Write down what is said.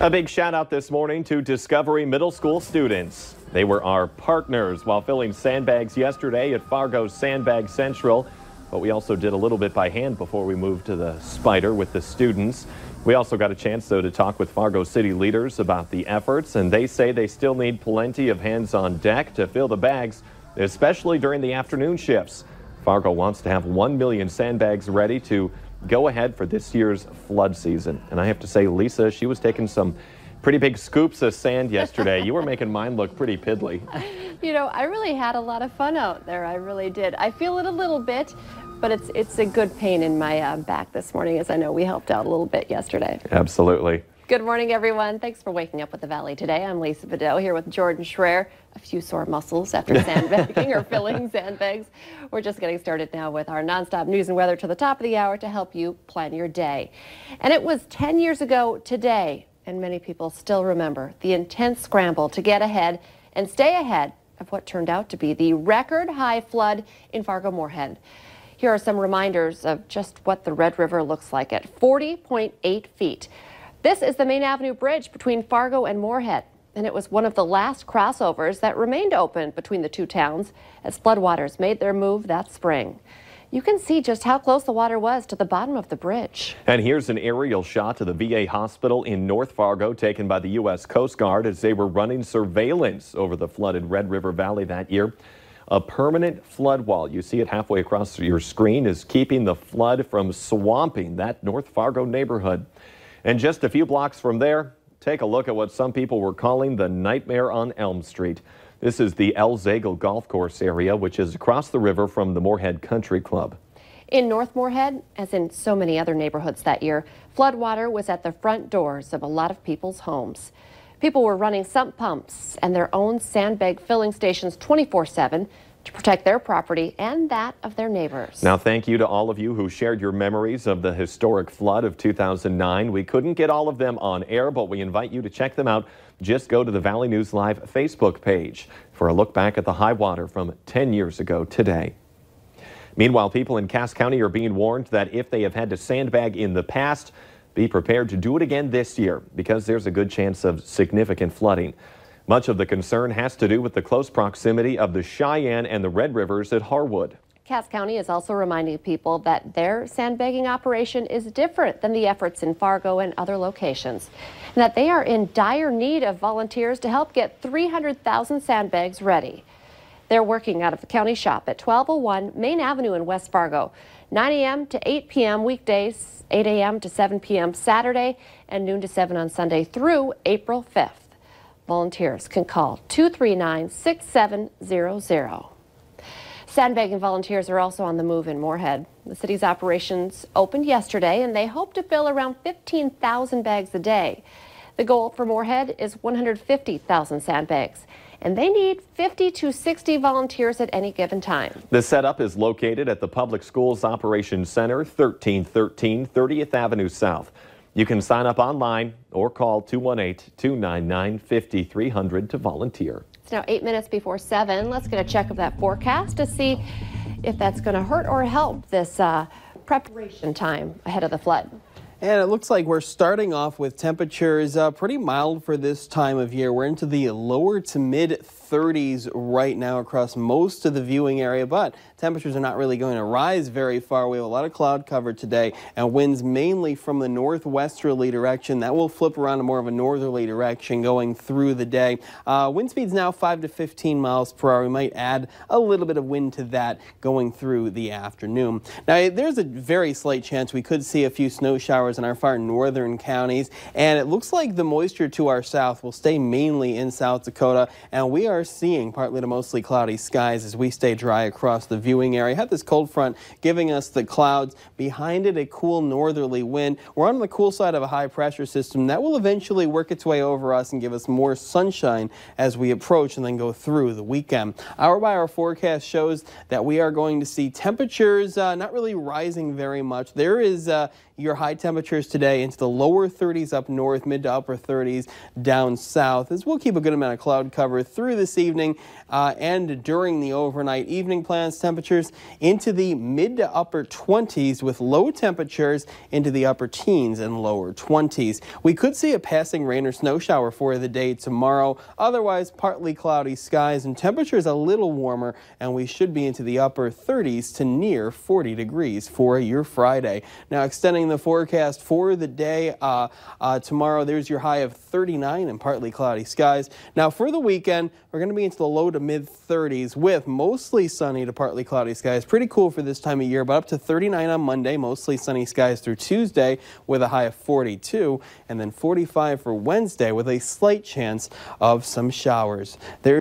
A big shout out this morning to Discovery Middle School students. They were our partners while filling sandbags yesterday at Fargo's Sandbag Central. But we also did a little bit by hand before we moved to the Spider with the students. We also got a chance, though, to talk with Fargo city leaders about the efforts, and they say they still need plenty of hands on deck to fill the bags, especially during the afternoon shifts. Fargo wants to have 1 million sandbags ready to go ahead for this year's flood season. And I have to say, Lisa, she was taking some pretty big scoops of sand yesterday. You were making mine look pretty piddly. You know, I really had a lot of fun out there. I really did. I feel it a little bit, but it's a good pain in my back this morning, as I know we helped out a little bit yesterday. Absolutely. Good morning, everyone. Thanks for waking up with the Valley today. I'm Lisa Bedell here with Jordan Schreier. A few sore muscles after sandbagging or filling sandbags. We're just getting started now with our nonstop news and weather to the top of the hour to help you plan your day. And it was 10 years ago today, and many people still remember the intense scramble to get ahead and stay ahead of what turned out to be the record high flood in Fargo-Moorhead. Here are some reminders of just what the Red River looks like at 40.8 feet. This is the Main Avenue Bridge between Fargo and Moorhead, and it was one of the last crossovers that remained open between the two towns as floodwaters made their move that spring. You can see just how close the water was to the bottom of the bridge. And here's an aerial shot of the VA hospital in North Fargo taken by the U.S. Coast Guard as they were running surveillance over the flooded Red River Valley that year. A permanent flood wall, you see it halfway across your screen, is keeping the flood from swamping that North Fargo neighborhood. And just a few blocks from there, take a look at what some people were calling the Nightmare on Elm Street. This is the El Zagel Golf Course area, which is across the river from the Moorhead Country Club. In North Moorhead, as in so many other neighborhoods that year, floodwater was at the front doors of a lot of people's homes. People were running sump pumps and their own sandbag filling stations 24/7 to protect their property and that of their neighbors. Now, thank you to all of you who shared your memories of the historic flood of 2009. We couldn't get all of them on air, but we invite you to check them out. Just go to the Valley News Live Facebook page for a look back at the high water from 10 years ago today. Meanwhile, people in Cass County are being warned that if they have had to sandbag in the past, be prepared to do it again this year because there's a good chance of significant flooding. Much of the concern has to do with the close proximity of the Cheyenne and the Red Rivers at Harwood. Cass County is also reminding people that their sandbagging operation is different than the efforts in Fargo and other locations, and that they are in dire need of volunteers to help get 300,000 sandbags ready. They're working out of the county shop at 1201 Main Avenue in West Fargo, 9 a.m. to 8 p.m. weekdays, 8 a.m. to 7 p.m. Saturday, and noon to 7 on Sunday through April 5th. Volunteers can call 239-6700. Sandbagging volunteers are also on the move in Moorhead. The city's operations opened yesterday, and they hope to fill around 15,000 bags a day. The goal for Moorhead is 150,000 sandbags, and they need 50 to 60 volunteers at any given time. The setup is located at the Public Schools Operations Center, 1313 30th Avenue South. You can sign up online or call 218-299-5300 to volunteer. It's now 8 minutes before 7. Let's get a check of that forecast to see if that's going to hurt or help this preparation time ahead of the flood. And it looks like we're starting off with temperatures pretty mild for this time of year. We're into the lower to mid 30s right now across most of the viewing area, but temperatures are not really going to rise very far. We have a lot of cloud cover today and winds mainly from the northwesterly direction. That will flip around to more of a northerly direction going through the day. Wind speeds now 5 to 15 miles per hour. We might add a little bit of wind to that going through the afternoon. Now, there's a very slight chance we could see a few snow showers in our far northern counties, and it looks like the moisture to our south will stay mainly in South Dakota, and we are seeing partly to mostly cloudy skies as we stay dry across the viewing area. Had this cold front giving us the clouds, behind it a cool northerly wind. We're on the cool side of a high pressure system that will eventually work its way over us and give us more sunshine as we approach and then go through the weekend. Hour by hour forecast shows that we are going to see temperatures not really rising very much. There is your high temperatures today into the lower 30s up north, mid to upper 30s down south, as we'll keep a good amount of cloud cover through the this evening and during the overnight. Evening plans, temperatures into the mid to upper 20s with low temperatures into the upper teens and lower 20s. We could see a passing rain or snow shower for the day tomorrow. Otherwise, partly cloudy skies and temperatures a little warmer, and we should be into the upper 30s to near 40 degrees for your Friday. Now, extending the forecast for the day tomorrow, there's your high of 39 and partly cloudy skies. Now, for the weekend, we're going to be into the low to mid 30s with mostly sunny to partly cloudy skies. Pretty cool for this time of year, but up to 39 on Monday, mostly sunny skies through Tuesday with a high of 42, and then 45 for Wednesday with a slight chance of some showers.